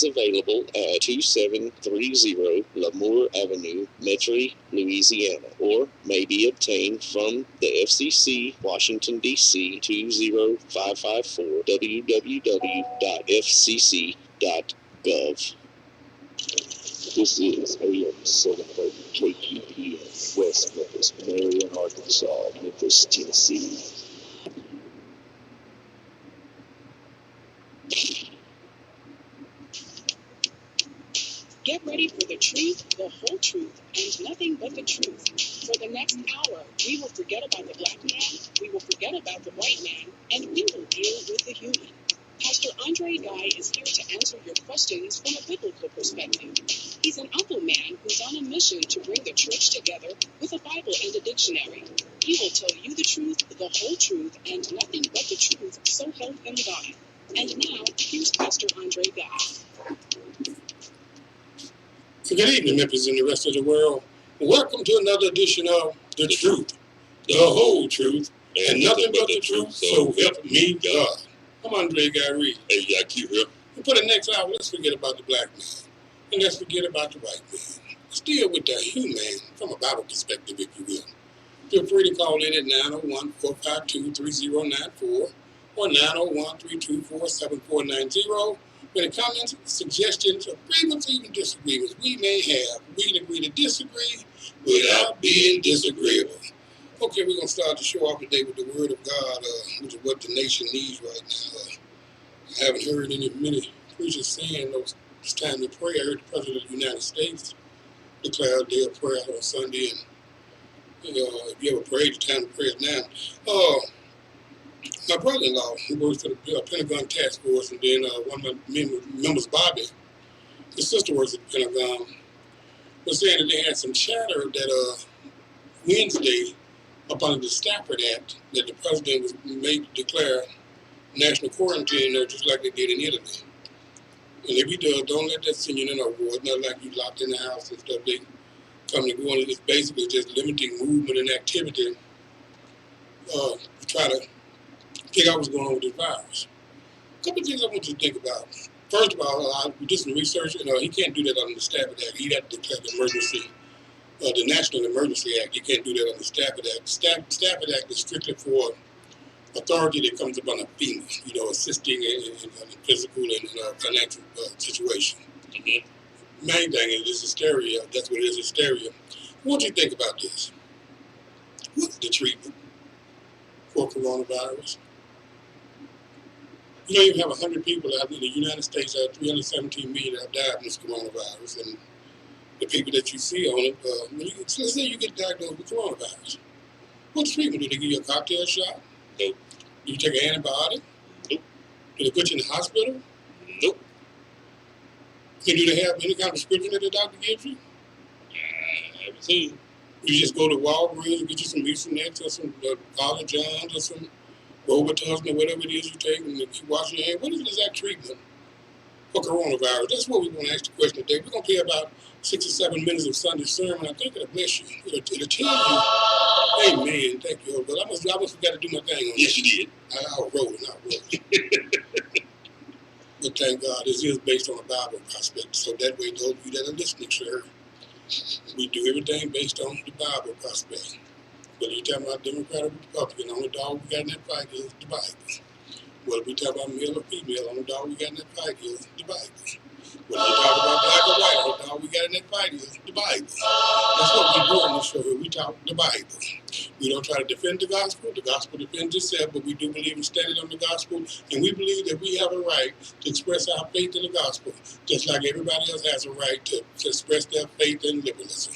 Available at 2730 Lamour Avenue, Metairie, Louisiana, or may be obtained from the FCC, Washington, D.C. 20554, www.fcc.gov. This is AM 730 KPPM, West Memphis, Marion, Arkansas, Memphis, Tennessee. Get ready for the truth, the whole truth, and nothing but the truth. For the next hour, we will forget about the black man, we will forget about the white man, and we will deal with the human. Pastor Andre Guy is here to answer your questions from a biblical perspective. He's an humble man who's on a mission to bring the church together with a Bible and a dictionary. He will tell you the truth, the whole truth, and nothing but the truth, so help him God. And now, here's Pastor Andre Guy. Good evening, Memphis and the rest of the world. Welcome to another edition of The Truth, the whole truth, and nothing but the truth, so help me God. I'm Andre Guy Reed. Hey, IQ here. And for the next hour, let's forget about the black man, and let's forget about the white man. Let's deal with the human from a Bible perspective, if you will. Feel free to call in at 901-452-3094 or 901-324-7490. Any comments, suggestions, agreements, even disagreements we may have, we can agree to disagree without being disagreeable. Okay, we're going to start the show off today with the Word of God, which is what the nation needs right now. I haven't heard many preachers saying it's time to pray. I heard the President of the United States declare a day of prayer on Sunday, and if you ever prayed, the time to pray is now. My brother-in-law, who works for the Pentagon Task Force, and then one of my members, Bobby, his sister works at the Pentagon, was saying that they had some chatter that Wednesday, up under the Stafford Act, that the president was made to declare national quarantine, just like they did in Italy. And if you don't let that send you in a war. It's not like you locked in the house and stuff. They come and go, and it's basically just limiting movement and activity to try to figure out what's going on with this virus. A couple of things I want you to think about. First of all, we did some research, and he can't do that under the Stafford Act. He'd have to declare the emergency, the National Emergency Act. He can't do that under the Stafford Act. Stafford Act is strictly for authority that comes upon a FEMA, assisting in physical and financial situation. Mm-hmm. Main thing is hysteria. That's what it is, hysteria. What do you think about this? What's the treatment for coronavirus? You don't even have 100 people out in the United States, 317 million that have died from this coronavirus, and the people that you see on it, let's say you get diagnosed with coronavirus. What's the treatment? Do they give you a cocktail shot? Nope. Do you take an antibiotic? Nope. Do they put you in the hospital? Nope. And do they have any kind of prescription that the doctor gives you? I haven't seen. You just go to Walgreens and get you some Mucinex or some Father John's or some Robitussin or whatever it is you take, and keep washing your hands. What is the exact treatment for coronavirus? That's what we want to ask the question today. We're going to play about 6 or 7 minutes of Sunday sermon. I think it'll bless you. It'll tell you, amen, thank you. But I must forgot to do my thing on Yes, that. you did. I wrote it. But thank God, this is based on a Bible prospect. So that way, those of you that are listening, sir, we do everything based on the Bible prospect. Whether you're talking about Democrat or Republican, the only dog we got in that fight is the Bible. Whether we talk about male or female, the only dog we got in that fight is the Bible. Whether we talk about black or white, the only dog we got in that fight is the Bible. That's what we do on this show here. We talk the Bible. We don't try to defend the gospel. The gospel defends itself, but we do believe in standing on the gospel, and we believe that we have a right to express our faith in the gospel, just like everybody else has a right to express their faith in liberalism.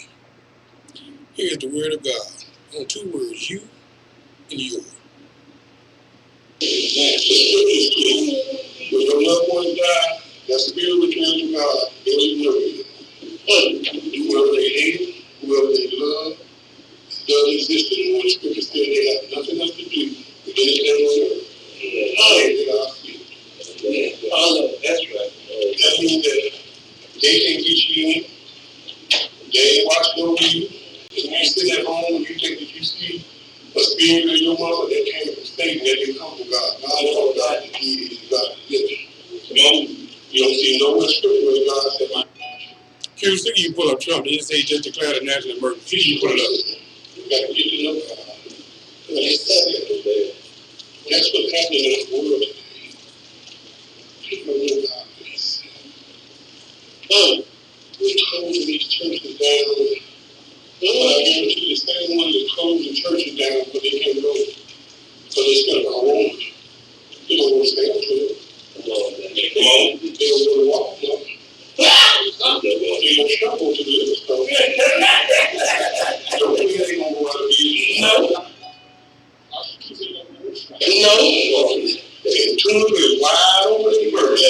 Here's the word of God. On 2 words, you and your. Amen. When your loved ones die, that spirit returns to God every day. Whoever they hate, whoever they love, does exist anymore. The scripture said they have nothing else to do with anything on earth. That's right. That means that they can't get you in. They ain't watching over you. If you sit at home and you think that you see a spirit in your mother that came from Satan, that didn't come from God. God is all God to give you, God to give you. You don't see nowhere scripture where God said, my Q, see, you pull up Trump, he say just declare a national emergency. You pull it up. You got to get to know God. That's what's happening in the world today. People know God. We're closing these churches down. I guarantee the same one that closed the churches down, but they can't go. So they still got wrong. They don't want to stay up to it. They don't want to walk. No. They don't travel to the liquor store. Don't think they don't go out of here. No. No. And two is wide open first.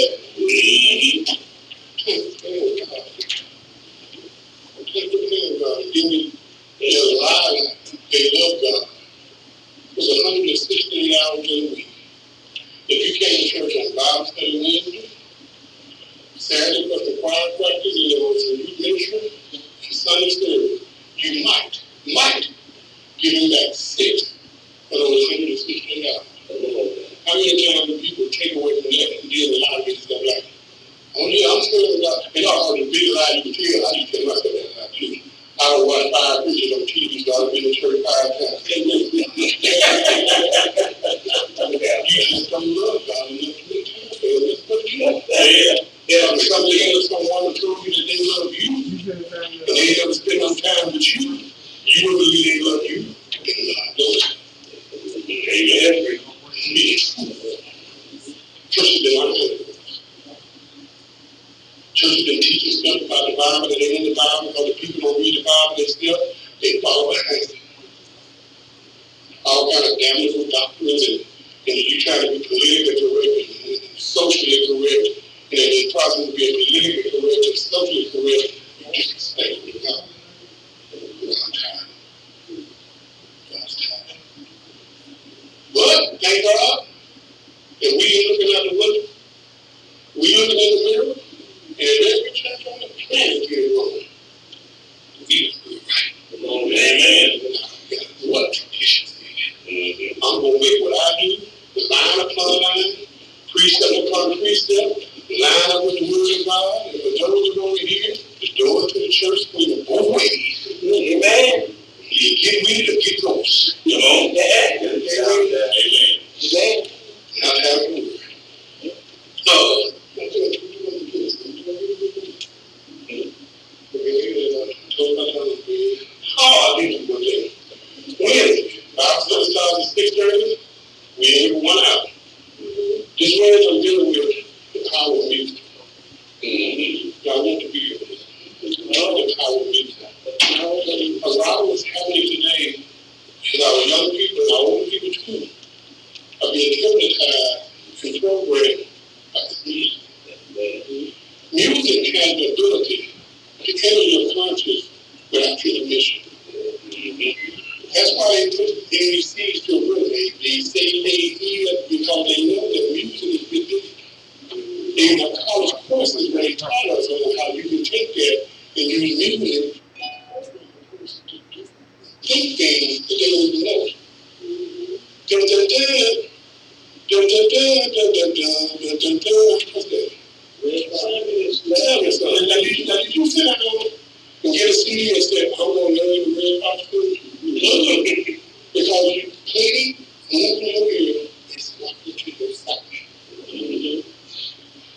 They're alive. They love God. It's 116 hours in a week. If you came to church on Bible study Wednesday, Saturday was the choir practice, and there was a youth ministry, and Sunday service, you might give him back 6 for those 116 hours. How many times do people take away from that and deal with a lot of business stuff like, oh yeah, I'm still about, and also the big lie you can tell, I just tell myself that lie too. I don't watch 5 preachers on TV, so I've been to church 5 times. You just don't love God enough to make time for it. That's what you want. Yeah, something else, someone told you that they love you, and they never spend no time with you. You don't believe they love you. Amen. Church has been unfaithful. Church has been teaching stuff about the Bible that ain't in the Bible, because the people don't read the Bible, they follow behind. All kind of damnable doctrines, and you try to be politically correct and socially correct, and in the process of being politically correct and socially correct, you disrespect God. God's time. God's time. But thank God that we ain't looking out the window. We looking in the mirror, and every church on the planet get it wrong. We don't do it right. Amen. What tradition? I'm going to make what I do, line upon line, precept upon precept, line up with the word of God. And for those who don't hear, the door to the church swing both ways. Amen. You get weak or get close. You know? Amen. Amen. Not having a word. I didn't go there. Wednesday, Bible study starts at 6:30. We ain't even 1 hour. This Wednesday, I'm dealing with the power of music. Y'all want to be here. The power of music. A lot of what's happening today is our young people and our older people too are being hypnotized and programmed by this music. Music has the ability to enter your conscious without your permission. That's why they put NBCs to a room. They say they hear because they know that music is ridiculous. They have college courses where they taught us on how you can take that and use music to think things that they don't even know. Dun dun dun, dun dun dun dun dun dun dun dun. What's that? Now did you sit down and get a CD and say, I'm going to learn the red popsicle? Because you played moving your ear, it's not what you do.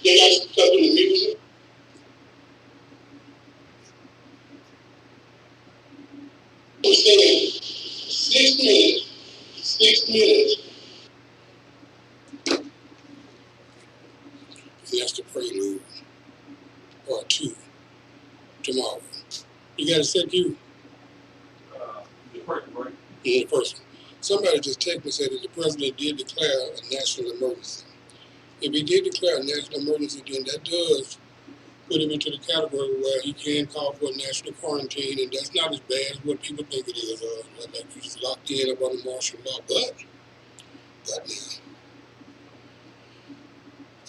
They got stuff in the music. I'm saying 6 minutes, 6 minutes. And that's the prelude, part 2, tomorrow. You got to set you. The person, right? Yeah, the person. Somebody just texted me and said that the president did declare a national emergency. If he did declare a national emergency, then that does put him into the category where he can call for a national quarantine, and that's not as bad as what people think it is. Like you just locked in up under martial law. But now,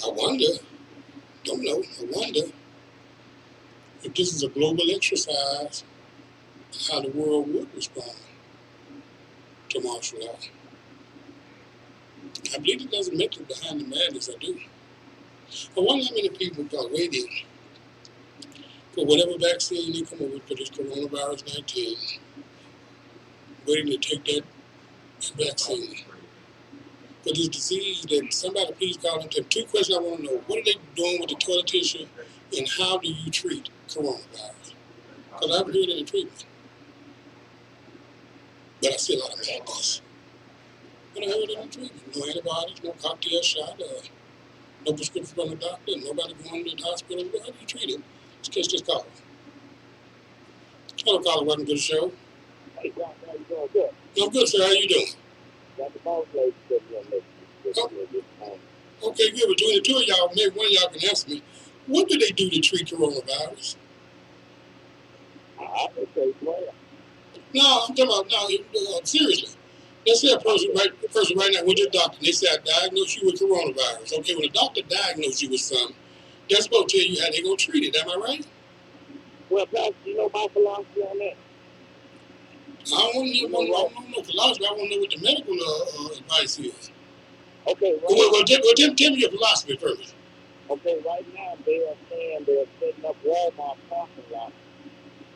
I wonder if this is a global exercise in how the world would respond to martial law. I believe it doesn't mention behind the madness, I do. I wonder how many people are waiting for whatever vaccine they come up with for this coronavirus 19, waiting to take that vaccine for this disease that somebody please call and tell. Two questions I want to know. What are they doing with the toilet tissue and how do you treat coronavirus? Because I haven't heard any treatment. But I see a lot of madness. I haven't heard any treatment. No antibiotics, no cocktail shot, no prescription from the doctor, nobody going to the hospital. How do you treat it? Let's catch this call. Hello, caller. Welcome to the show. Hey, John, how you doing? Good. I'm good, sir. How you doing? Got the boss lady sitting on this. Okay, good. Between the two of y'all, maybe one of y'all can answer me. What do they do to treat coronavirus? I would say, well, No, I'm talking about, no, seriously. Let's say a person right now went to the doctor and they say, I diagnosed you with coronavirus. Okay, when a doctor diagnosed you with something, they're supposed to tell you how they're going to treat it. Am I right? well, Pastor, you know my philosophy on that? I don't want no philosophy. I want to know what the medical advice is. Okay, right. Well, tell me your philosophy first. Okay, right now they are saying they're setting up Walmart parking lots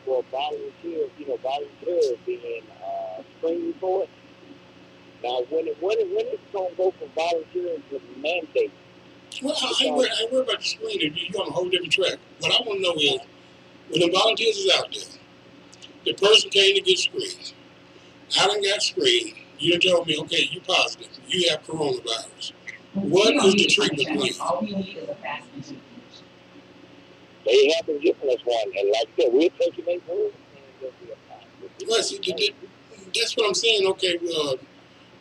for volunteers, being screened for it. Now, when it's going to go from volunteers to mandate? Well, I ain't worried about the screening. You're on a whole different track. What I want to know is, when the volunteers is out there, the person came to get screened. I done got screened. You done told me, okay, you positive. You have coronavirus. What is the treatment plan? All we need is a fast interview. They haven't given us one. And like I said, we're taking their word. Well, see, that's what I'm saying. Okay,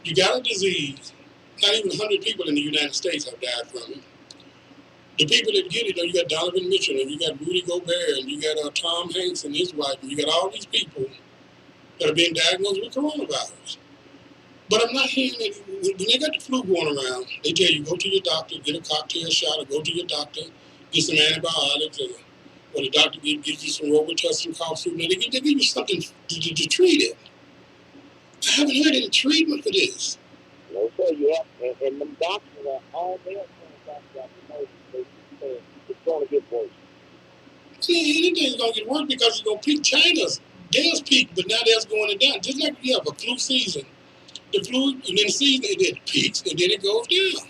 you got a disease. Not even 100 people in the United States have died from it. The people that get it, you got Donovan Mitchell, and you got Rudy Gobert, and you got Tom Hanks and his wife, and you got all these people that are being diagnosed with coronavirus. But I'm not hearing that when they got the flu going around, they tell you go to your doctor, get a cocktail shot, or go to your doctor, get some antibiotics, or the doctor gives you some Robitussin cough syrup. They give you something to treat it. I haven't heard any treatment for this. No, sir, you have, and them doctors are all there. It's going to get worse. See, anything's going to get worse because it's going to peak. China's theirs peak, but now theirs going down. Just like you have a flu season. The flu, and then the season, it peaks, and then it goes down.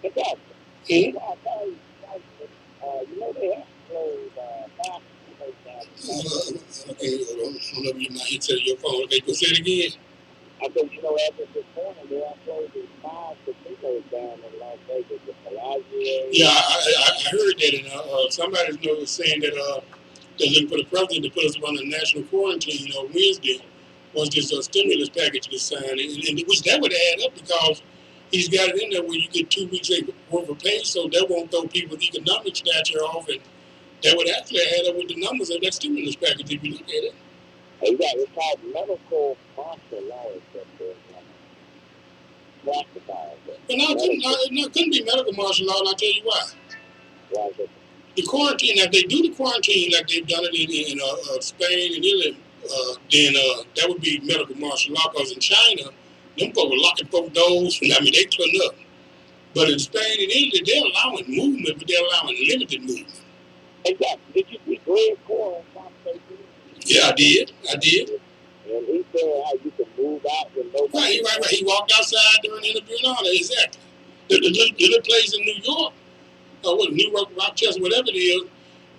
Exactly. Mm-hmm. You know they have closed okay, hold on. I don't know if you might hit your phone. Okay, go say it again. I said, as of this morning, they are closing 5 casinos down in Las Vegas. Yeah, I heard that, and somebody was saying that they're looking for the president to put us on a national quarantine on Wednesday once this stimulus package gets signed, and which that would add up because he's got it in there where you get 2 weeks worth of pay, so that won't throw people's economic stature off, and that would actually add up with the numbers of that stimulus package if you look at it. Exactly. It's called medical martial law. But no, it couldn't be medical martial law, and I'll tell you why. Right. The quarantine, if they do the quarantine like they've done it in Spain and Italy, then that would be medical martial law, because in China, them folks were locking folks' doors. I mean, they clean up. But in Spain and Italy, they're allowing movement, but they're allowing limited movement. Exactly. Did you see Greg Cole on conversation? Yeah, I did. And he said how you can move out with nobody. Right. He walked outside during the interview and all that. Exactly. The little place in New York, New York, Rochester, whatever it is,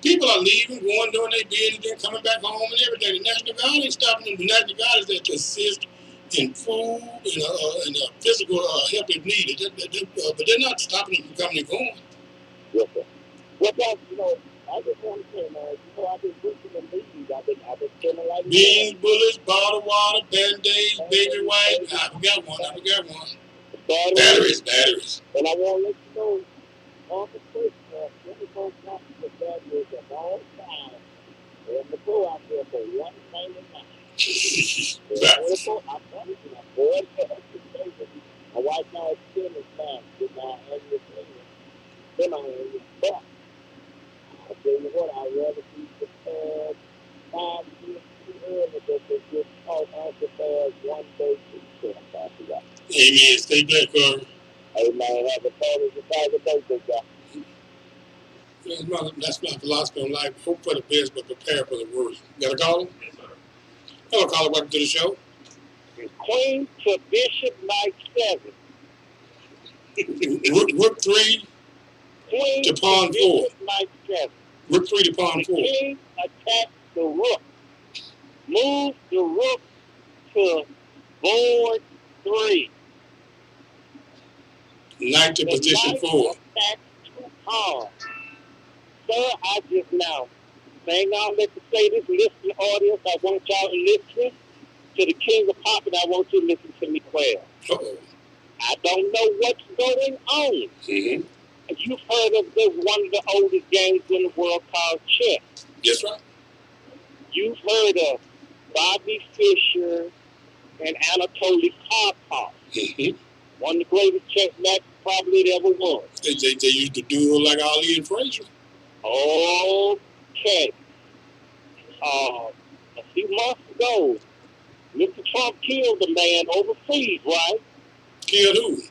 people are leaving, going doing their business, then coming back home and everything. The National Guard ain't stopping them. The National Guard is there to assist in food and physical help if needed. But they're not stopping them from coming and going. Yes, sir. Well, I just want to say, man, I've been drinking the leaves. I've been feeling like beans, bullets, bottled water, Band-Aids, baby wipes. I forgot one. Batteries. And I want to let you know, on the Christmas, many folks want to batteries of all time. And the go out there for $199. I'm telling you, my boy, my wife now is still in back with my annual payment. Then I am back. I tell you what, I'd rather be prepared 5 years too early than to get caught unprepared one day too soon. Amen. Stay back, Carter. Hey, man, have a total surprise birthday, guy. That's my philosophy on life. Hope for the best, but prepare for the worst. Got a caller? Hello, caller. Welcome to the show. It's Queen to Bishop Knight 7. Rook 3 Queen to pawn to 4. Bishop Knight 7. Rook 3 to pawn 4. The king attacks the rook. Move the rook to board 3. Knight to The position knight 4. attacks 2 pawns. Sir, I just now, hang on, let me say this, listening audience, I want y'all to listen to the king of pop, and I want you to listen to me well. Uh-oh. I don't know what's going on. Mm-hmm. You've heard of one of the oldest games in the world called chess. That's right. You've heard of Bobby Fischer and Anatoly Karpov. Mm-hmm. One of the greatest chess matches probably there ever was. They used to duel like Ali and Frazier. Okay. A few months ago, Mr. Trump killed a man overseas, right? Killed who?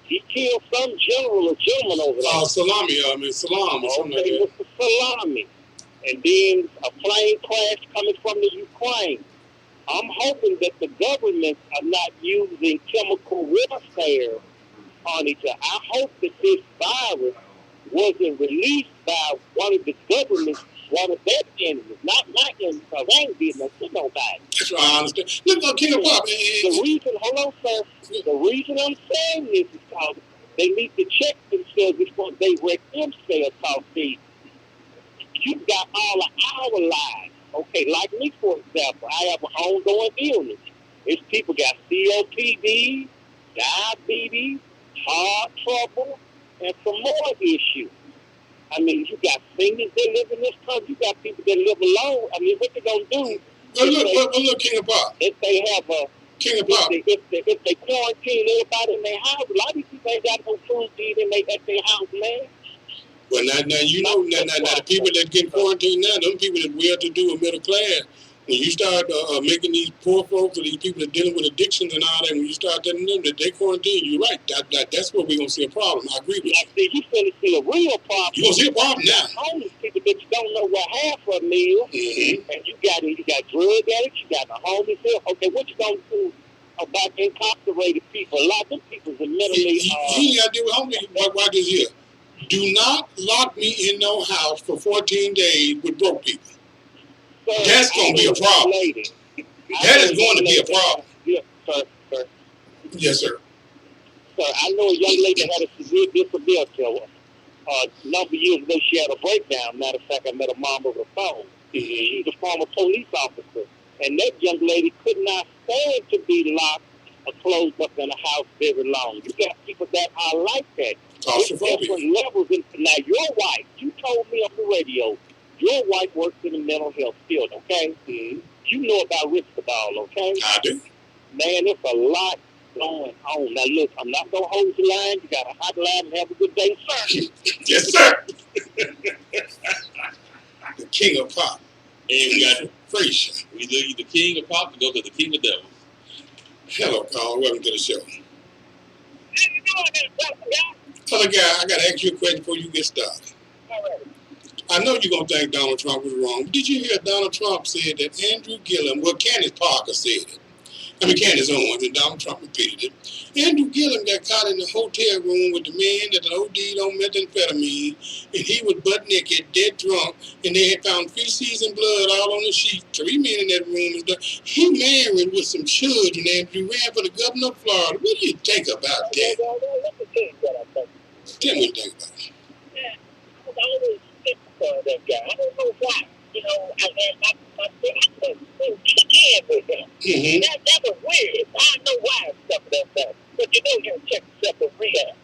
He killed some general or gentleman over there. Salam or something like Okay, that. Mr. Salami. And then a plane crash coming from the Ukraine. I'm hoping that the governments are not using chemical warfare on each other. I hope that this virus wasn't released by one of the governments, one of their enemies, not my enemies, because I ain't beating to nobody. That's what I understand. Look, King of Pop. The reason, hold on, sir. The reason I'm saying this is because they need to check themselves before they wreck themselves. Because, see, you got all of our lives. Okay, like me, for example, I have an ongoing illness. It's people got COPD, diabetes, heart trouble, and some more issues. I mean, you got seniors that live in this country. You got people that live alone. I mean, what they gonna do? Look, King of Pop. If they have a King of Pop. If they quarantine everybody in their house, a lot of these people ain't got no food to eat at their house, man. Well, now you know, the people that get quarantined now, them people that well-to-do and middle class, when you start making these poor folks or these people that dealing with addictions and all that, when you start telling them that they quarantine, you're right. That's where we're going to see a problem. I agree with you. See, you finna see a real problem. You're going to see a problem now. Homeless people that you don't know what half of them is. Mm-hmm. And you got drug addicts, you got the homeless here. Okay, what you going to do about incarcerated people? A lot of them people are mentally... You ain't got to deal with homeless. Watch this here. Do not lock me in no house for 14 days with broke people. Sir, that's going to be a problem. That is going to be a problem. Yes, sir. Yes, sir. Sir, I know a young lady that had a severe disability. A number of years ago, she had a breakdown. Matter of fact, I met her mom over the phone. Mm-hmm. She's a former police officer. And that young lady could not stand to be locked or closed up in a house very long. You got people that are like that. Different levels. Now, your wife, you told me on the radio, your wife works in the mental health field, okay? Mm-hmm. You know about Risperdal, okay? I do. Man, there's a lot going on. Now, look, I'm not going to hold the line. You got a hotline and have a good day, sir. Yes, sir. The king of pop. And we got Frazier. We leave the king of pop to go to the king of devils. Hello, Carl. Welcome to the show. How you doing, brother guy? Other guy, I got to ask you a question before you get started. All right. I know you're going to think Donald Trump was wrong, but did you hear Donald Trump said that Andrew Gillum, well, Candace Parker said it. Candace Owens, and Donald Trump repeated it. Andrew Gillum got caught in the hotel room with the man that OD'd on methamphetamine, and he was butt naked, dead drunk, and they had found feces and blood all on the sheet. 3 men in that room. He married with some children, Andrew ran for the governor of Florida. What do you think about that? Let me tell you what I think. Tell me what you think about it. Yeah, I was always skeptical of that guy. I don't know why. You know, I couldn't kick in with him. Mm-hmm. That was weird. I don't know why and stuff like that. But you know, you check yourself in rehab.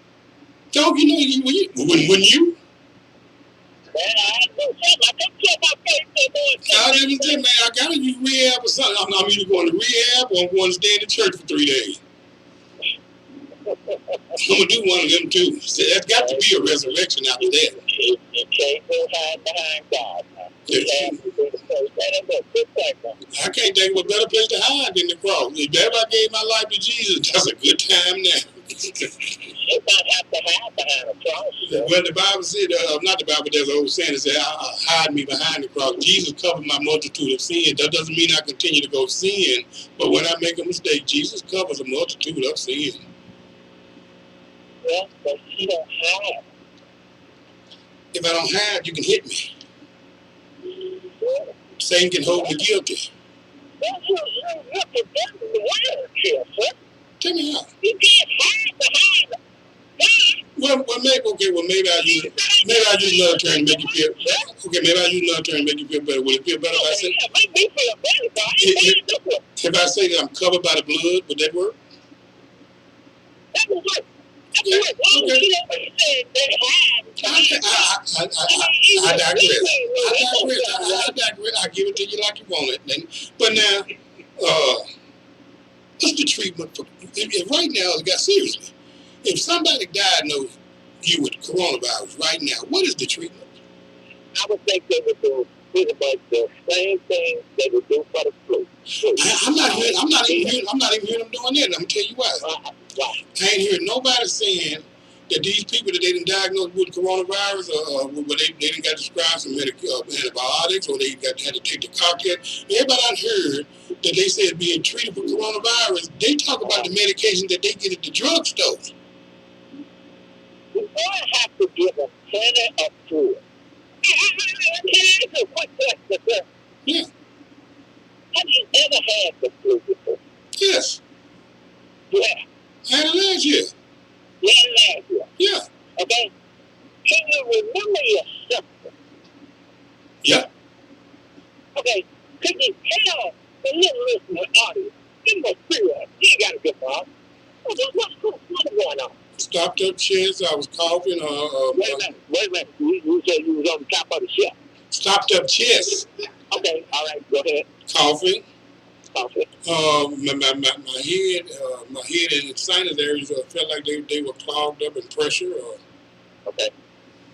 Don't you know when you? Man, I know something. I couldn't tell my face. I didn't say, man, I gotta use rehab or something. I'm either going to rehab or I'm going to stay in the church for 3 days. I'm gonna do one of them too. So there's got to be a resurrection after that. You can't go hide behind God. I can't think of a better place to hide than the cross. If ever I gave my life to Jesus, that's a good time now. It not have to hide behind a cross. Well, the Bible said, not the Bible, there's an old saying that said, hide me behind the cross. Jesus covered my multitude of sins. That doesn't mean I continue to go sin, but when I make a mistake, Jesus covers a multitude of sins. Yeah, but he don't hide. If I don't hide, you can hit me. Yeah. Satan can hold me guilty. Well, you're condemning the word here, sir. Tell me how. You can't hide behind God. Maybe I use another term to make you feel. Okay, maybe I use another term to make you feel better. Would it feel better if I say? Yeah, make me feel better, God. If I say that I'm covered by the blood, would that work? That would work. That would work. Well, Okay. you know what you said, they hide. I digress. I digress. I give it to you like you want it. But now, what's the treatment for? If right now, seriously, if somebody diagnosed you with coronavirus right now, what is the treatment? I would think they would do pretty much the same thing they would do for the flu. I'm not even hearing them doing that. I'm gonna tell you why. I ain't hearing nobody saying that these people that they didn't diagnose with coronavirus, where they didn't got prescribed some antibiotics, or they had to take the cocktail. Everybody I heard that they said being treated for coronavirus, they talk about the medication that they get at the drugstore. You're going to have to give a plenty of fluid. Yeah. Have you ever had the flu before? Yes. Yeah. I had it last year. Last year. Yeah. Okay. Can you remember your symptoms? Yeah. Okay. Can you tell the little listening audience? Give them a feel. You ain't got to get off. What's going on? Stopped up chest. I was coughing. Wait a minute. You said you was on the top of the shelf. Stopped up chest. Okay. All right. Go ahead. Coughing. Coughing. My head and sinus areas felt like they were clogged up in pressure. Okay.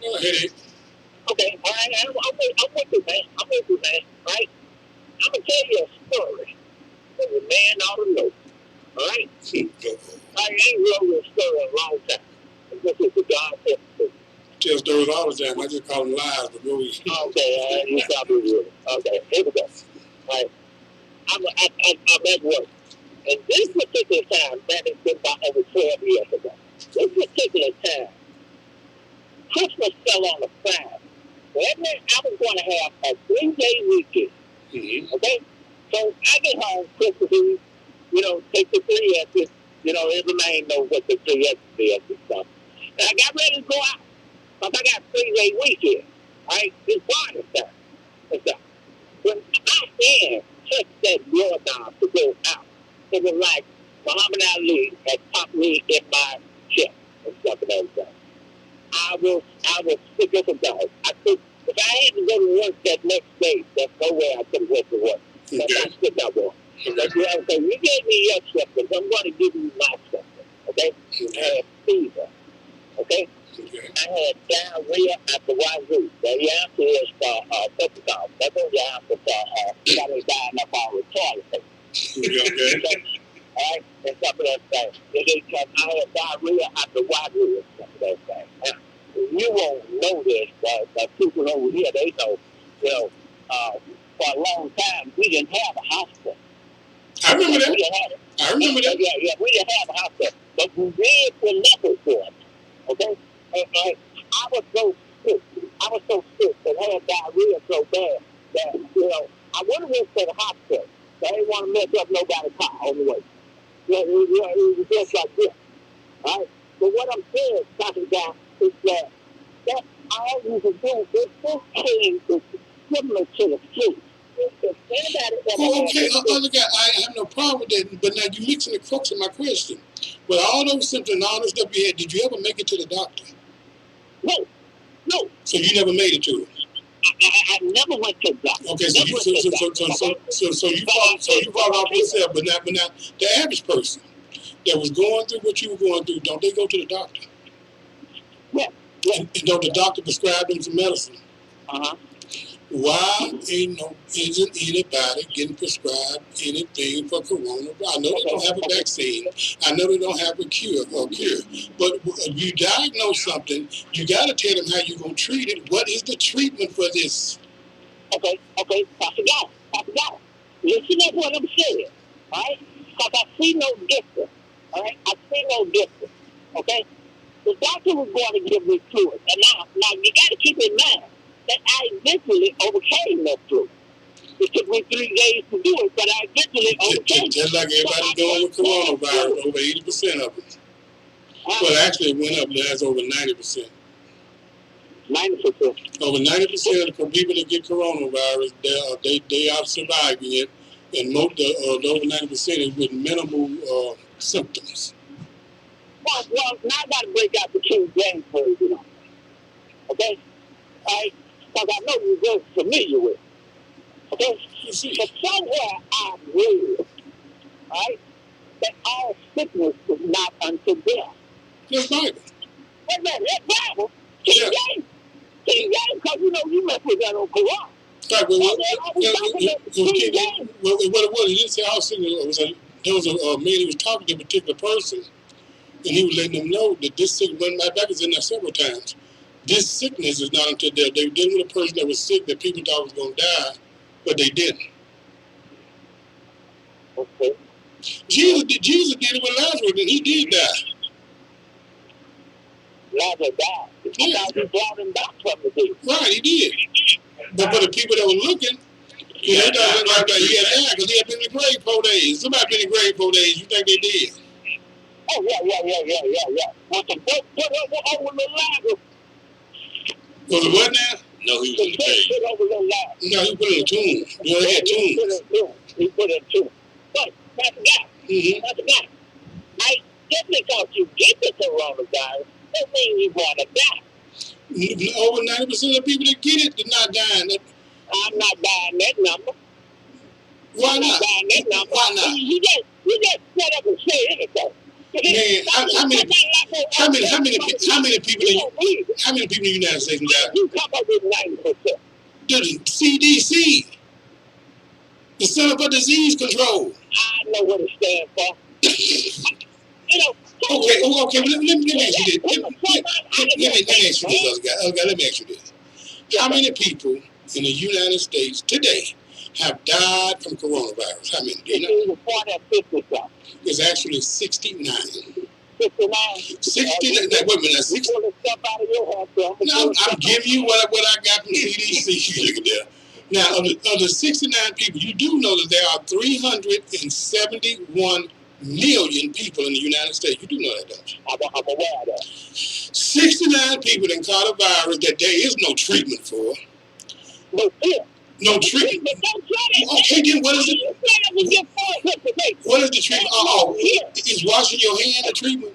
Headache. Okay. All right. I'm with you, man. Right? I'm gonna tell you a story that the man ought to know. All right. I ain't wrote this story in a long time. This is the God test. Tell stories all the time. I just call them lies, but go easy. Okay, you probably will. Okay, here we go. All right. I'm at work. And this particular time, that has been about over 12 years ago. This particular time, Christmas fell on a Friday. So that meant I was going to have a 3-day weekend. Mm-hmm. Okay? So I get home Christmas Eve, take the 3 S's. Every man knows what the 3 S's is and stuff. And I got ready to go out. Because I got a 3-day weekend. Right? It's party time. And stuff. When I touched that doorknob to go out, it was like Muhammad Ali had popped me in my chest and stuff and everything. I was sick as a dog. If I had to go to work that next day, there's no way I could have went to work. Okay. That's sick I was. Okay, you gave me your symptoms. I'm going to give you my symptoms. Okay? I had fever. Okay? I had diarrhea at the wazoo. The answer is typical. That's what the answer for somebody dying up on the toilet. Okay. All right? And stuff of that thing. I had diarrhea at the wazoo and stuff of that thing. You won't know this, but people over here, they know, for a long time, we didn't have a hospital. I remember that. Yeah, we didn't have a hospital. But we did for level for it. Okay? And I was so sick. And I had diarrhea so bad that, I went to the hospital. They didn't want to mess up nobody's car on the way. It was just like this. All right? But what I'm saying, Dr. Guy, is that all you can do is this pain is similar to the flu. Okay, other guy, I have no problem with that, but now you're mixing the crux of my question. With all those symptoms and all this stuff you had, did you ever make it to the doctor? No. So you never made it to it? I never went to the doctor. Okay, so you fall off yourself, but now the average person that was going through what you were going through, don't they go to the doctor? Yeah. And don't the doctor prescribe them some medicine? Uh-huh. Why isn't anybody getting prescribed anything for coronavirus? I know they don't have a vaccine. I know they don't have a cure. But if you diagnose something, you got to tell them how you're going to treat it. What is the treatment for this? Okay, Pastor God. Listen to what I'm saying, all right? Because I see no difference, all right? I see no difference, okay? The doctor was going to give me fluid. And now you got to keep in mind that I eventually overcame that flu. It took me 3 days to do it, but I eventually overcame it. Just like everybody's doing with coronavirus, over 80% of them. Well, actually, it went up. That's over 90%. 90%. Over 90% of the people that get coronavirus, they are surviving it, and most over 90% is with minimal symptoms. Well, now I got to break out the King James version, okay? All right? Because I know you're very familiar with it. Okay? But somewhere I read, all right, that all sickness is not unto death. That's Bible. Wait a minute, that's Bible? King James, because you mess with that on Quran. Right, what it was, he didn't say all sickness. There was a man, he was talking to a particular person, and he was letting them know that this sickness, my back is in there several times. This sickness is not until death. They were dealing with a person that was sick that people thought was going to die, but they didn't. Okay. Jesus did it with Lazarus, and he did die. Lazarus died. Yeah. He brought him back from the dead. Right, he did. But for the people that were looking, they thought like he had died because he had been in the grave 4 days. Somebody been in the grave 4 days. You think they did? Oh, yeah. What the book put over the Lazarus? Was it what now? No, he was in the cave. Put over the Lazarus. No, he put in a tomb. You know, they had tombs. He put in a tomb. But that's a guy. Just because you get the coronavirus, doesn't mean you're going to die. Over 90% of the people that get it are not dying. I'm not buying that number. Why not? Why not? You just set up and say anything. Man, how many people in the United States died? You come up with 90%. The CDC, the Center for Disease Control. I know what it stands for. Okay. Well, let me ask you this. Let me ask you this, other guy. Let me ask you this. How many people in the United States today have died from coronavirus? How many? Do you know? It's actually 69. 69. 69. Wait a minute. 60. No, I'm giving you what I got from CDC. Look at that. Now, of the 69 people, you do know that there are 371 million people in the United States. You do know that, don't you? I'm aware of that. 69 people that caught a virus that there is no treatment for. No treatment. Okay, then what is it? What is the treatment? Is washing your hand a treatment?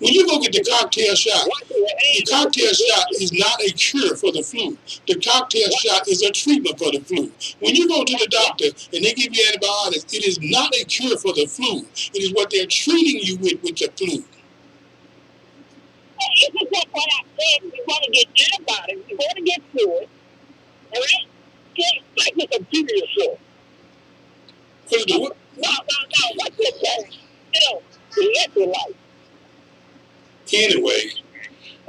When you go get the cocktail shot, the cocktail shot is not a cure for the flu. The cocktail shot is a treatment for the flu. When you go to the doctor and they give you antibiotics, it is not a cure for the flu. It is what they're treating you with the flu. This is what I said. You want to get antibiotics, you want to get fluid, all right? Like this computer shit. What is the what? No. What's this thing? Electrolyte. Anyway,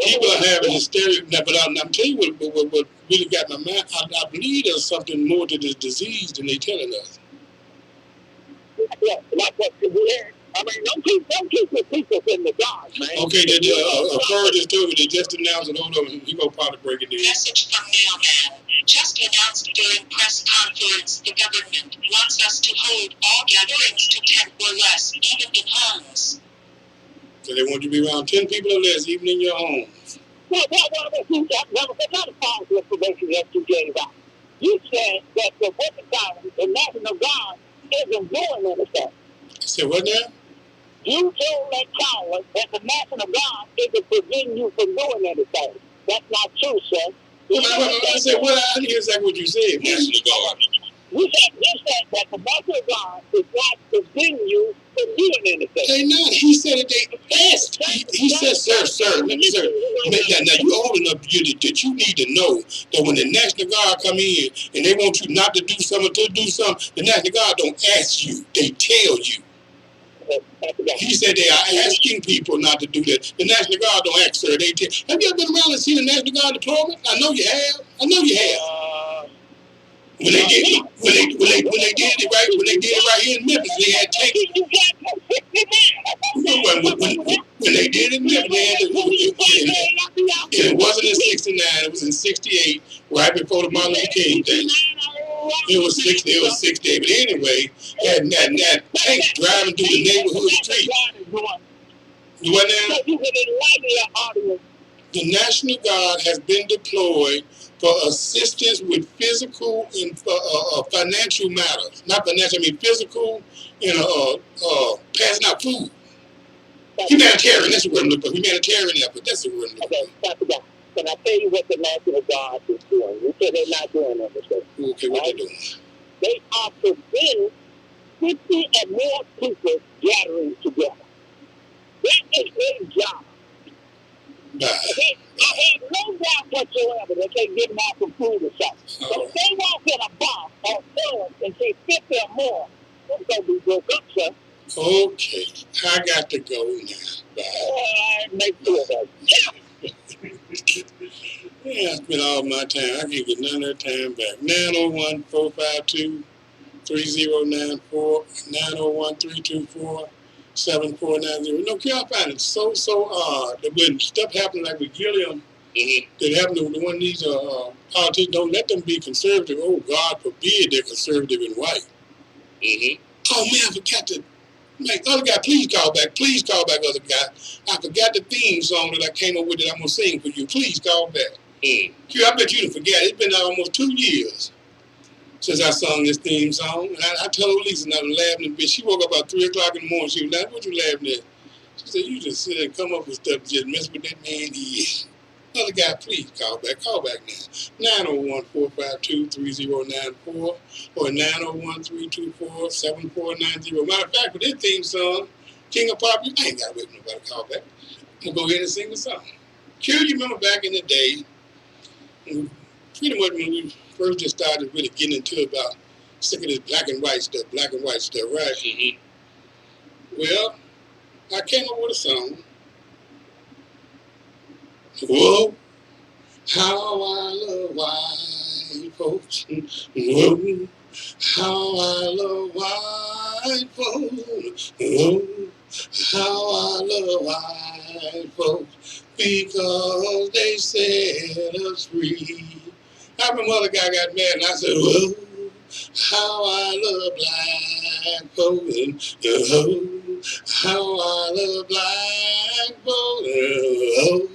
people are having hysteria. But I'm telling you what really got my mind. I believe there's something more to this disease than they're telling us. Yeah, like what we heard. I mean, don't keep the people in the dark, man. Okay, a Furr just told me they just announced it. Hold on, he gonna probably break it down. Message from Mailman. Just announced during press conference, the government wants us to hold all gatherings to 10 or less, even in homes. So they want you to be around 10 people or less, even in your home. Well, that's not a false information that you gave out. You said that the National Guard isn't doing anything. I said, what now? You told that caller that the National Guard isn't preventing you from doing anything. That's not true, sir. I said, I didn't hear exactly what you said. National Guard. You said that the National Guard is not preventing you from doing anything. They not. He said that they asked. He said, sir, now you old enough that you need to know that when the National Guard come in and they want you not to do something, the National Guard don't ask you. They tell you. He said they are asking people not to do that. The National Guard don't ask, sir. They tell. Have you ever been around and seen the National Guard deployment? I know you have. When they did it right here in Memphis, they had tanks. When they did it in Memphis, they had it wasn't in '69. It was in '68, right before the Martin Luther King thing. It was 68. But anyway, that tanks driving through the neighborhood streets. What now? The National Guard has been deployed for assistance with physical and financial matters. Not financial, I mean physical and passing out food. Humanitarian, that's what I'm looking for. Humanitarian effort, that's what I'm looking for. Can I tell you what the National Guard is doing? You said they're not doing anything. Okay, what they doing? They are preventing 50 and more people gathering together. That is their job. I have no doubt whatsoever that they're getting out some food or something. But if they walk in a bar or club and say 50 or more, they're going to be broke up, sir. Okay, I got to go now. Bye. Make sure that. Yeah, I spent all my time. I can't get none of that time back. 901-452-3094, 901-324-7490. No, I find it so odd that when stuff happens like with Gilliam, that happened with one of these politicians, don't let them be conservative. Oh, God forbid they're conservative and white. Oh, man, I forgot to. Like, other guy, please call back, other guy. I forgot the theme song that I came up with that I'm going to sing for you. Please call back. Q, I bet you didn't forget. It's been almost 2 years since I sung this theme song. And I told Lisa, and I was laughing a bit. She woke up about 3 o'clock in the morning. She was like, what you laughing at? She said, you just sit and come up with stuff, just mess with that man he is. Other guy, please call back now. 901-452-3094 or 901-324-7490. Matter of fact, with this theme song, King of Pop, I ain't got to wait for nobody to call back. I'm going to go ahead and sing the song. Q, you remember back in the day, pretty much when we first just started really getting into about sick of this black and white stuff, right? Well, I came up with a song. Whoa, how I love white folks. Whoa, how I love white folks. Whoa, how I love white folks. Because they set us free. I remember other guy got mad and I said, whoa, how I love black folks. Whoa, how I love black folks. Whoa,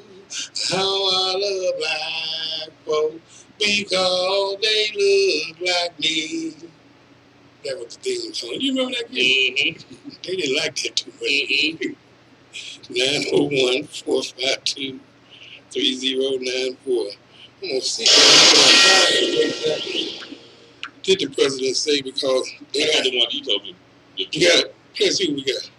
how I love black folks because they look like me. That was the theme song. You remember that? They didn't like that too much. 901-452-3094. I'm going to see what did the president say because they got the one he told me. You got it. Let's see what we got.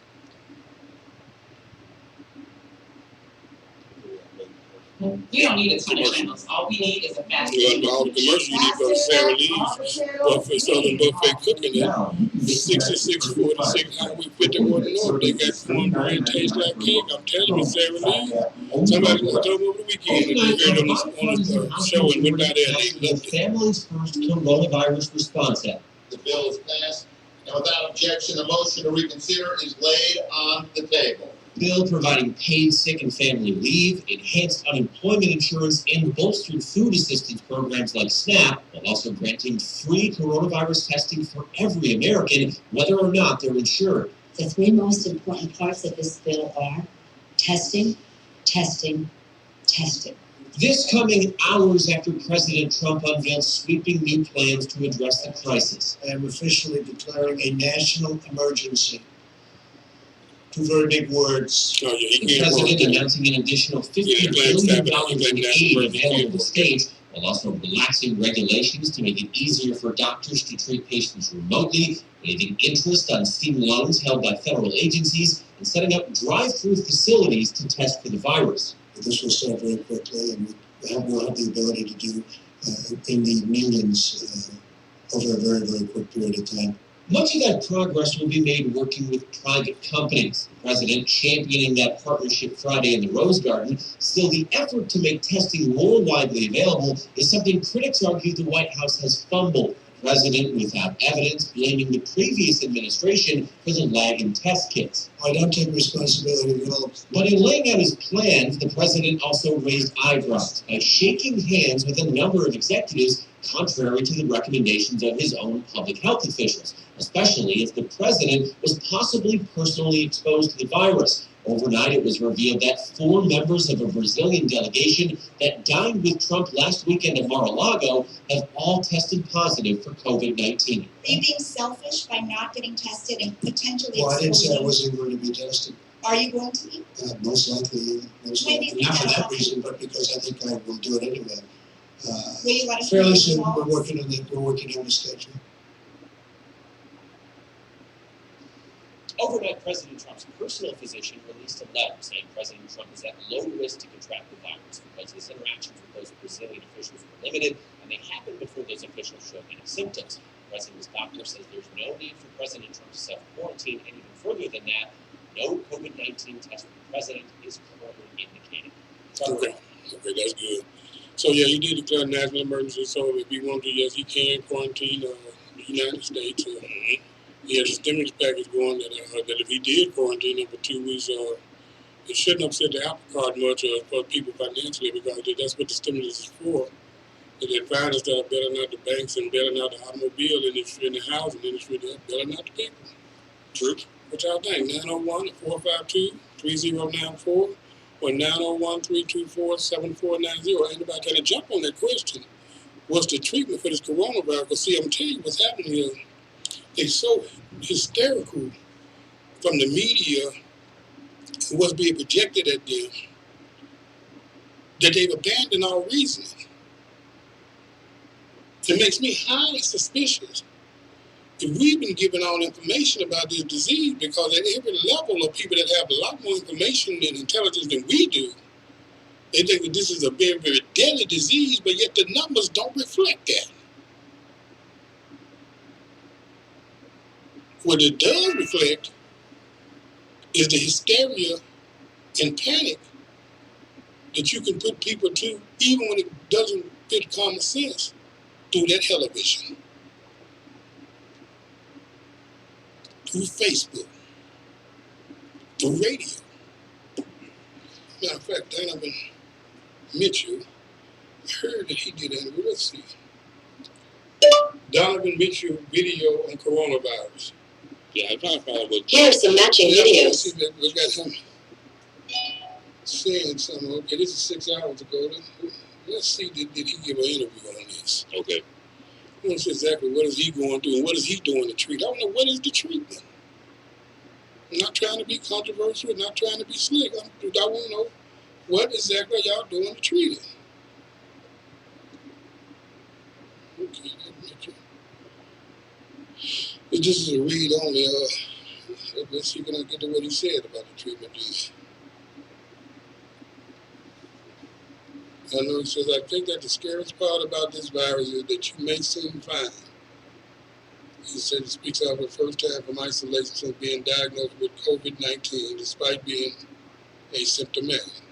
We don't need a ton of channels. All we need is a fast. All the commercials you need for Sarah Lee's buffet, Southern buffet cooking at 6646 Highway 51 North. They got cornbread tastes like cake. I'm telling you, Sarah Lee's. Somebody told me over the weekend that they heard on this show and went down there and they loved it. Families First Coronavirus Response Act. The bill is passed, and without objection, a motion to reconsider is laid on the table. Bill providing paid sick and family leave, enhanced unemployment insurance, and bolstered food assistance programs like SNAP, while also granting free coronavirus testing for every American, whether or not they're insured. The 3 most important parts of this bill are testing, testing, testing. This coming hours after President Trump unveiled sweeping new plans to address the crisis. I am officially declaring a national emergency. 2 very big words. The president announcing an additional $50 billion in aid available to states, while also relaxing regulations to make it easier for doctors to treat patients remotely, waiving interest on student loans held by federal agencies, and setting up drive-through facilities to test for the virus. This will start very quickly, and we'll have the ability to do in the millions over a very, very quick period of time. Much of that progress will be made working with private companies. The president championing that partnership Friday in the Rose Garden. Still, the effort to make testing more widely available is something critics argue the White House has fumbled. The president, without evidence, blaming the previous administration for the lag in test kits. I don't take responsibility at all. But in laying out his plans, the president also raised eyebrows by shaking hands with a number of executives contrary to the recommendations of his own public health officials, especially if the president was possibly personally exposed to the virus. Overnight, it was revealed that 4 members of a Brazilian delegation that dined with Trump last weekend in Mar-a-Lago have all tested positive for COVID-19. Are you being selfish by not getting tested and potentially Well, I didn't say I exposing? wasn't going to be tested. Are you going to be? Most likely. When do you think Not for that'll that reason, but because I think I will do it anyway. Will you let us know Fairly the soon, we're results? working on the schedule. Overnight, President Trump's personal physician released a letter saying President Trump is at low risk to contract the virus because his interactions with those Brazilian officials were limited, and they happened before those officials showed any symptoms. The president's doctor says there's no need for President Trump to self-quarantine, and even further than that, no COVID-19 test for the president is currently indicated. Okay, that's good. So yeah, he did declare national emergency. So if he wants to, yes, he can quarantine the United States. He has a stimulus package going that if he did quarantine him for 2 weeks, it shouldn't upset the apple cart much for people financially, because that's what the stimulus is for. And they find us that are bailing out the banks and bailing out the automobile industry and the housing industry, they're bailing out the people. True. What y'all think? 901-452-3094 or 901-324-7490. Anybody got to jump on that question? What's the treatment for this coronavirus? Because see, I'm telling you what's happening here. They're so hysterical from the media and what's being projected at them that they've abandoned all reasoning. It makes me highly suspicious if we've been given all information about this disease, because at every level of people that have a lot more information and intelligence than we do, they think that this is a very, very deadly disease, but yet the numbers don't reflect that. What it does reflect is the hysteria and panic that you can put people to, even when it doesn't fit common sense, through that television, through Facebook, through radio. Matter of fact, Donovan Mitchell, I heard that he did an interview. Let's see. Donovan Mitchell video on coronavirus. Yeah, I'm trying to find out what. Here are some matching videos. We got him saying something. Okay, this is 6 hours ago. Let's see, did he give an interview on this? Okay. I want to see exactly what is he going through and what is he doing to treat. I want to know what is the treatment. I'm not trying to be controversial, not trying to be slick. I want to know what exactly y'all doing to treat it. Okay, this is a read only. Let's see if I get to what he said about the treatment. I know he says, I think that the scariest part about this virus is that you may seem fine. He said he speaks out for the first time from isolation since being diagnosed with COVID-19, despite being asymptomatic.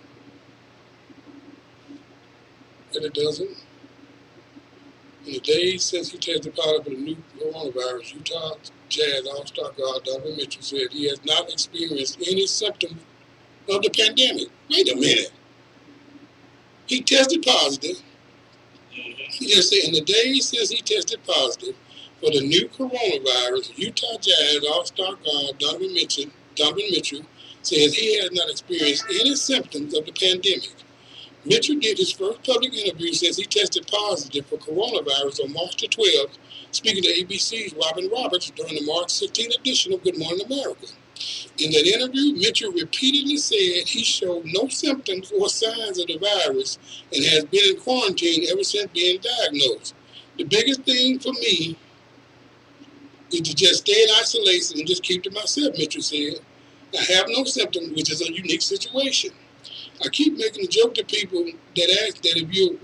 And it doesn't. In the days since he tested positive for the new coronavirus, Utah Jazz All-Star guard Donovan Mitchell said he has not experienced any symptoms of the pandemic. Wait a minute. He tested positive. He just said in the days since he tested positive for the new coronavirus, Utah Jazz All-Star guard Donovan Mitchell says he has not experienced any symptoms of the pandemic. Mitchell did his first public interview since he tested positive for coronavirus on March the 12th, speaking to ABC's Robin Roberts during the March 16th edition of Good Morning America. In that interview, Mitchell repeatedly said he showed no symptoms or signs of the virus and has been in quarantine ever since being diagnosed. The biggest thing for me is to just stay in isolation and just keep to myself, Mitchell said. I have no symptoms, which is a unique situation. I keep making a joke to people that ask that if you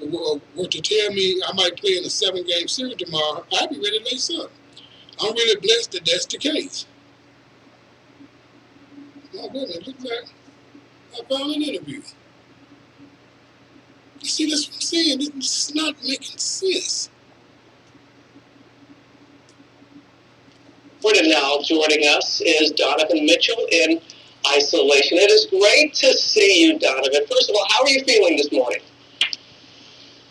were to tell me I might play in a 7-game series tomorrow, I'd be ready to lace up. I'm really blessed that that's the case. Oh, wait a minute, look like I found an interview. See, that's what I'm saying. It's not making sense. Now joining us is Donovan Mitchell in isolation. It is great to see you, Donovan. First of all, how are you feeling this morning?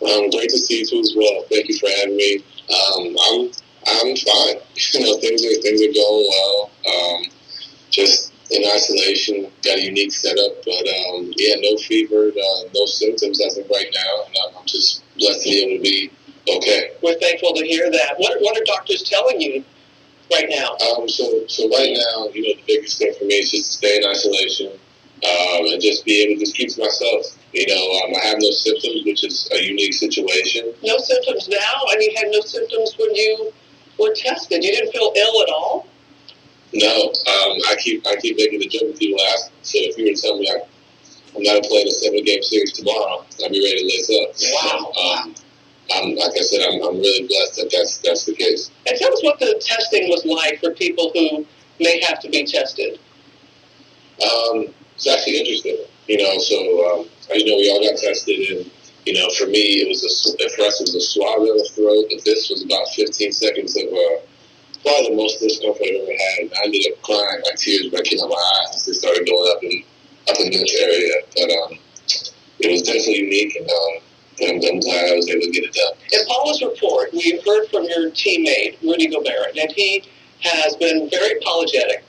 Great to see you too as well. Thank you for having me. I'm fine. Things are going well. Just in isolation, got a unique setup, but yeah, no fever, no symptoms as of right now, and I'm just blessed to be able to be okay. We're thankful to hear that. What are doctors telling you right now? So right now, the biggest thing for me is just to stay in isolation, and just be able to just keep to myself. I have no symptoms, which is a unique situation. No symptoms now, and you had no symptoms when you were tested. You didn't feel ill at all? No, I keep making the joke with people ask. So if you were to tell me I'm not playing a 7-game series tomorrow, I'd be ready to lace up. Wow. Like I said, I'm really blessed that that's the case. And tell us what the testing was like for people who may have to be tested. It's actually interesting. We all got tested, and for me, it was for us it was a swab in the throat. But this was about 15 seconds of probably the most discomfort I've ever had. And I ended up crying, my tears breaking out my eyes as they started going up in this area. But it was definitely unique, and I'm glad I was able to get it done. In Paula's report, we heard from your teammate, Rudy Gobert, and he has been very apologetic.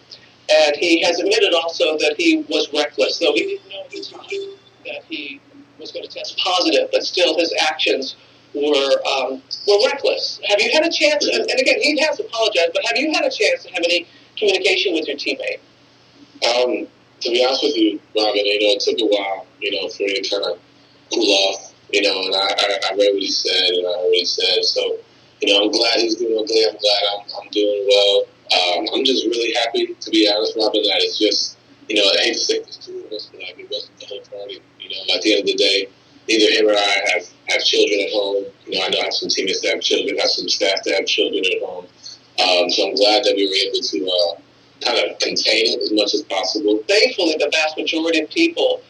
And he has admitted also that he was reckless, though he didn't know at the time that he was going to test positive, but still his actions were reckless. Have you had a chance, and again, he has apologized, but have you had a chance to have any communication with your teammate? To be honest with you, Robin, it took a while, for me to kind of cool off, and I read what he said, and I heard what he said, so, I'm glad he's doing okay, I'm glad I'm doing well. I'm just really happy, to be honest, Robin, that it's just, I hate to say this to us, but it wasn't the whole party. At the end of the day, neither him or I have children at home. I know I have some teammates that have children, have some staff that have children at home. So I'm glad that we were able to kind of contain it as much as possible. Thankfully, the vast majority of people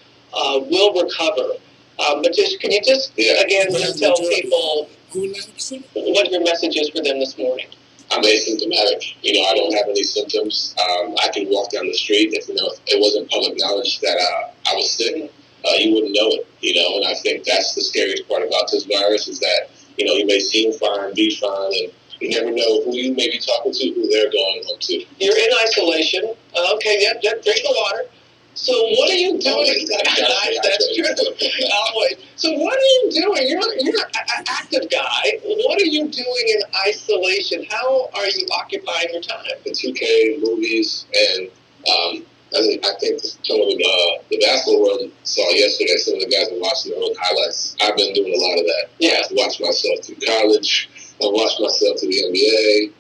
will recover. But can you again tell people what your message is for them this morning? I'm asymptomatic. I don't have any symptoms. I can walk down the street. If it wasn't public knowledge that I was sick, you wouldn't know it. And I think that's the scariest part about this virus is that you may seem fine, be fine, and you never know who you may be talking to, who they're going home to. You're in isolation. Okay, yeah, drink the water. So what are you doing? That's true. Always. So what are you doing? You're an active guy. What are you doing in isolation? How are you occupying your time? The 2K movies, and I think some of the basketball world saw yesterday. Some of the guys were watching their own highlights. I've been doing a lot of that. Yeah. I've watched myself through college. I've watched myself through the NBA.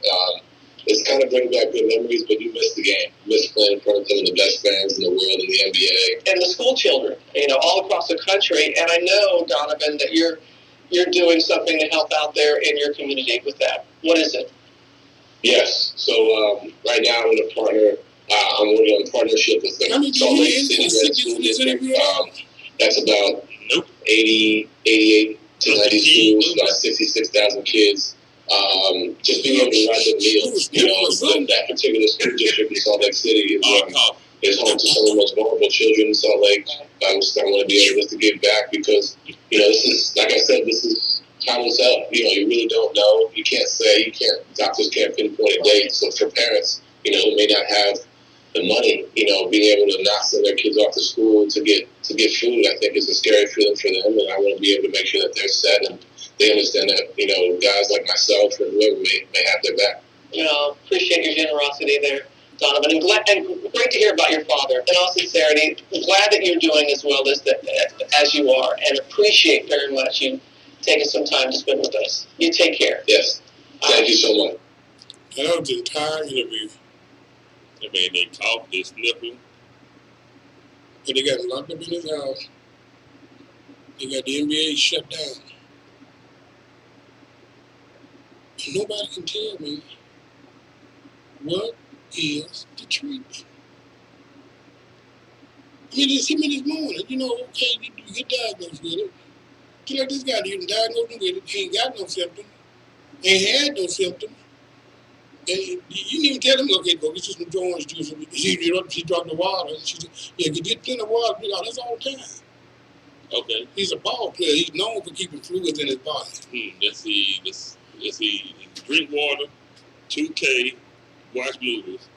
It's kind of bringing back good memories, but you miss the game. You miss playing in front of some of the best fans in the world in the NBA. And the school children, all across the country. And I know, Donovan, that you're doing something to help out there in your community with that. What is it? Yes. So right now I'm in a partner. I'm working on a partnership with the Salt Lake City Red School District. That's about 88 to 90 schools, about 66,000 kids. Just being able to ride the meals, that particular school district in Salt Lake City is home to some of the most vulnerable children in Salt Lake. I want to be able to give back because, this is, like I said, this is time will tell. You really don't know. Doctors can't pinpoint a date. So for parents, who may not have the money, being able to not send their kids off to school to get food, I think is a scary feeling for them. And I want to be able to make sure that they're set and they understand that, guys like myself and whoever may have their back. Appreciate your generosity there. Donovan, and great to hear about your father. In all sincerity, I'm glad that you're doing as well as you are, and appreciate very much you taking some time to spend with us. You take care. Yes. Thank you so much. And that was the entire interview. I mean, they talk, they sniffle. But they got him locked up in his house. They got the NBA shut down. And nobody can tell me what is the treatment. I mean, it's him in this morning. You know, okay, you get diagnosed with it. Just like this guy, you diagnosed him with it. He ain't got no symptoms. Ain't had no symptoms. And you didn't even tell him, okay, go get you some orange juice. She drank the water. And she said, yeah, get plenty of water. That's all the time. Okay. He's a ball player. He's known for keeping fluids in his body. Let's see. Drink water, 2K, watch movies.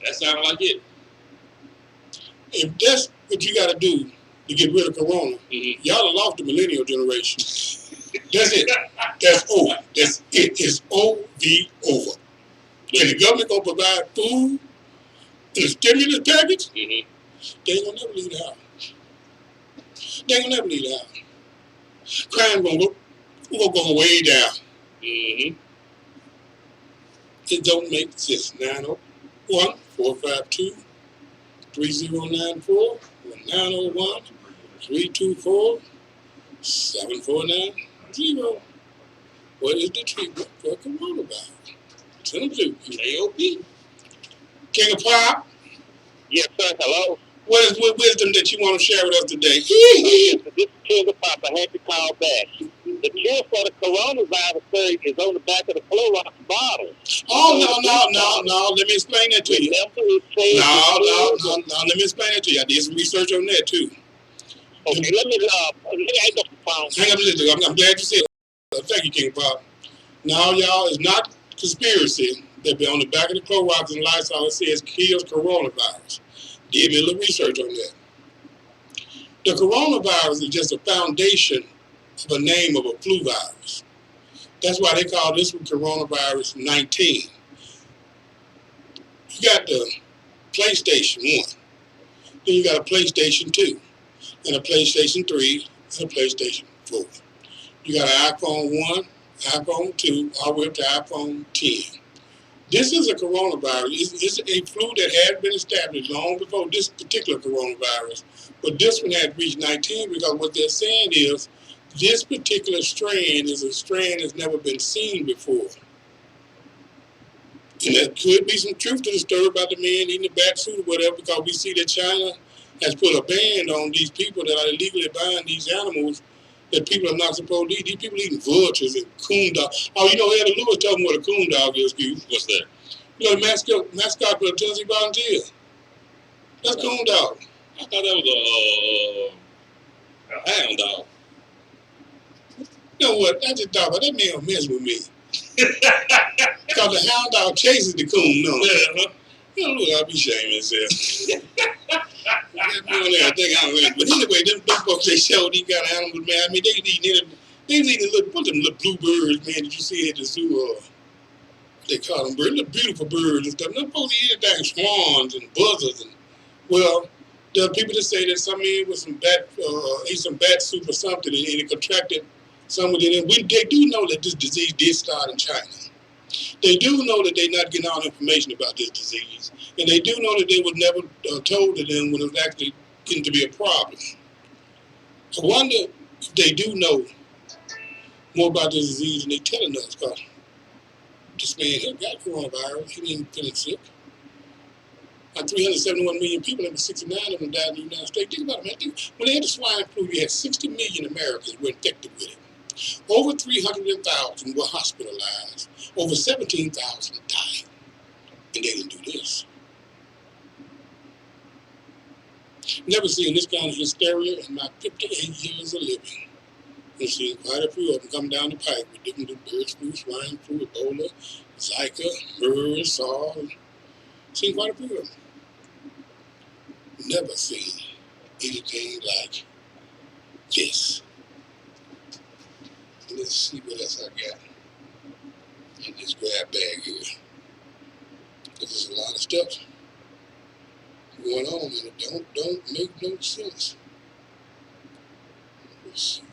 That sounds like it. If that's what you got to do to get rid of corona, y'all have lost the millennial generation. That's it. That's over. That's it. It's over. And the government gonna provide food and a stimulus package. They ain't gonna never leave the house. They ain't gonna never leave the house. Crime gonna go way down. It don't make sense. 901-452-3094 or 901-324-7490. What is the treatment for coronavirus? Send them to KOP. King of Pop. Yes, sir. Hello. What is wisdom that you want to share with us today? This is King of Pop. I had to call back. The cure for the coronavirus, sir, is on the back of the Clorox bottle. Oh, no. Let me explain that to you. No. Let me explain that to you. I did some research on that, too. Okay, let me hang up the phone. Hang up, listen. I'm glad you said it. Thank you, King Pop. Now, y'all, it's not conspiracy that be on the back of the Clorox and Lysol. It says kills coronavirus. Did me a little research on that. The coronavirus is just a foundation of a name of a flu virus. That's why they call this one coronavirus 19. You got the PlayStation 1. Then you got a PlayStation 2. And a PlayStation 3. And a PlayStation 4. You got an iPhone 1, iPhone 2, all the way up to iPhone 10. This is a coronavirus. It's a flu that had been established long before this particular coronavirus. But this one had reached 19 because what they're saying is this particular strand is a strand that's never been seen before. And there could be some truth to the story about the man eating the bat suit or whatever, because we see that China has put a ban on these people that are illegally buying these animals that people are not supposed to eat. These people eating vultures and coon dogs. Oh, you know, Eddie Lewis told me what a coon dog is, Steve. What's that? You know, the mascot for the Tennessee Volunteers. That's coon dog. I thought that was a hound dog. You know what? I just thought about that man don't mess with me. Because the hound dog chases the coon, no. Yeah, You know, look, I'll be shaming myself. But anyway, them folks, they show these kind of animals, man. I mean, they eating little bluebirds, man, that you see at the zoo. They call them birds, little beautiful birds and stuff. They're supposed to eat anything, swans and buzzards. And, well, there are people that say that some man with some ate some bat soup or something and it contracted some of it. And they do know that this disease did start in China. They do know that they're not getting all the information about this disease. And they do know that they was never told to them when it was actually getting to be a problem. I wonder if they do know more about this disease than they're telling us, because this man here got coronavirus. He ain't feeling sick. Like 371 million people, and 69 of them died in the United States. Think about it, man. When they had the swine flu, you had 60 million Americans were infected with it. Over 300,000 were hospitalized. Over 17,000 died. And they didn't do this. Never seen this kind of hysteria in my 58 years of living. I've seen quite a few of them come down the pipe with different bird flu, swine flu, Ebola, Zika, MERS, SARS. Seen quite a few of them. Never seen anything like this. Let's see what else I got in this grab bag here. This is a lot of stuff. going on, and it don't make no sense. Let's see.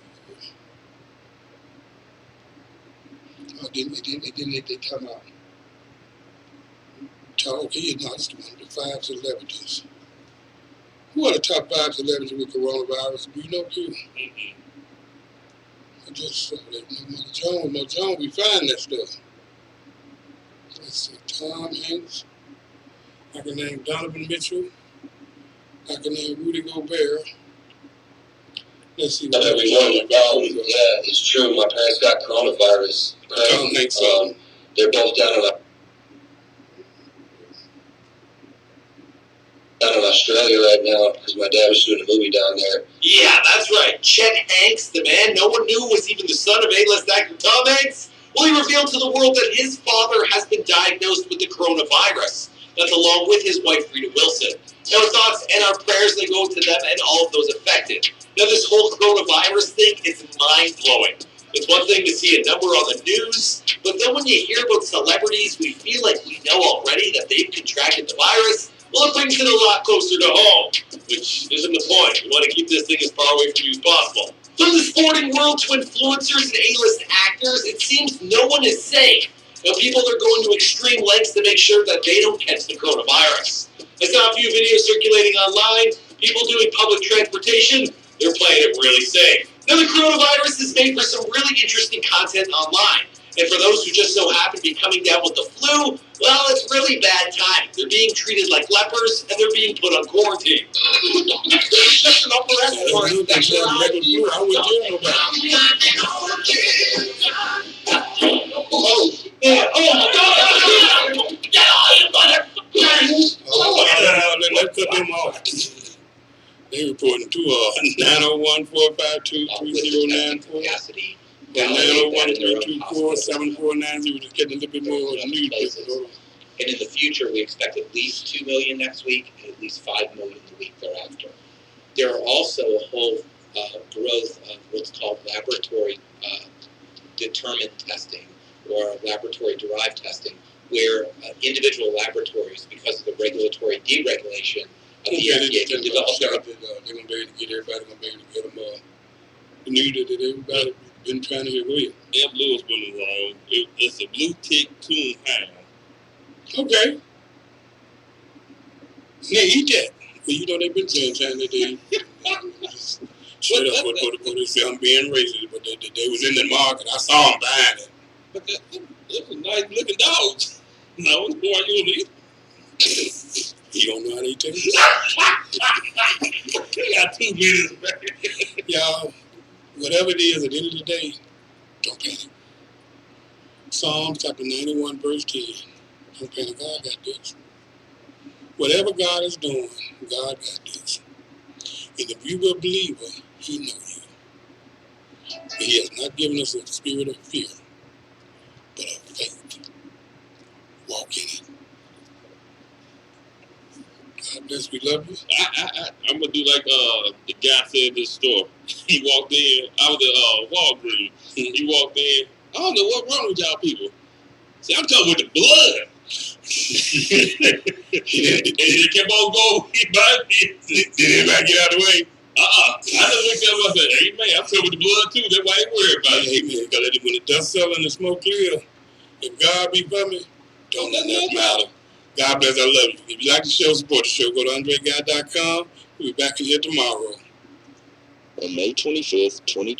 Oh, it didn't let that come out. Okay, no, it's the one, the 5 celebrities. Who are the top 5 celebrities with coronavirus? Do you know, too? I just saw that. No Jones, we find that stuff. Let's see, Tom Hanks. I can name Donovan Mitchell. I can name Rudy Gobert. Let's see. Hello, everyone. Yeah, it's true. My parents got coronavirus. Tom Hanks. They're both down in Australia right now because my dad was doing a movie down there. Yeah, that's right. Chet Hanks, the man no one knew was even the son of A-list actor Tom Hanks. Well, he revealed to the world that his father has been diagnosed with the coronavirus. That's along with his wife, Rita Wilson. Our thoughts and our prayers, they go to them and all of those affected. Now, this whole coronavirus thing is mind-blowing. It's one thing to see a number on the news, but then when you hear about celebrities we feel like we know already that they've contracted the virus, well, it brings it a lot closer to home, which isn't the point. We want to keep this thing as far away from you as possible. From the sporting world to influencers and A-list actors, it seems no one is safe. Now, people are going to extreme lengths to make sure that they don't catch the coronavirus. I saw a few videos circulating online. People doing public transportation, they're playing it really safe. Now, the coronavirus is made for some really interesting content online. And for those who just so happen to be coming down with the flu, well, it's really bad timing. They're being treated like lepers, and they're being put on quarantine. It's just an upper escalator. Oh, yeah. Oh, my God! Get all you motherfuckers! Let's cut them off. They reporting to 901-452-3094. 901-324-7490. Just getting a little bit more news. And in the future, we expect at least 2 million next week and at least 5 million the week thereafter. There are also a whole growth of what's called laboratory determined testing or laboratory-derived testing, where individual laboratories, because of the regulatory deregulation of the FDA, can develop their... They're going to be able to get everybody, going to be able to get them the news that everybody been trying to hear. Go ahead. F. Lewis been wrong. It's a blue tick coon hound. Okay. They eat that. Well, you know they've been saying that they shut up what they say I'm being racist, but they was in the market. I saw them buying it. But that's a nice looking dog. No, why you don't eat? You don't know how they taste? You got 2 minutes, man. Y'all, whatever it is, at the end of the day, don't panic. Psalms chapter 91, verse 10. Don't panic. God got this. Whatever God is doing, God got this. And if you are a believer, He knows you. And He has not given us a spirit of fear, but of faith. Walk in it. God bless. We love you. I'm gonna do like the guy said at this store. He walked in. I was at Walgreens. He walked in. I don't know what's wrong with y'all people. See, I'm talking with the blood. And they kept on going. Did anybody get out of the way? I just looked at him and said, hey, man, I'm covered with the blood too. That's why I ain't worried about it. Hey, man, because when the dust settles and the smoke clear, if God be for me, don't let nothing matter. God bless. I love you. If you like the show, support the show. Go to AndreGuy.com. We'll be back here tomorrow. On May 25th, 2020.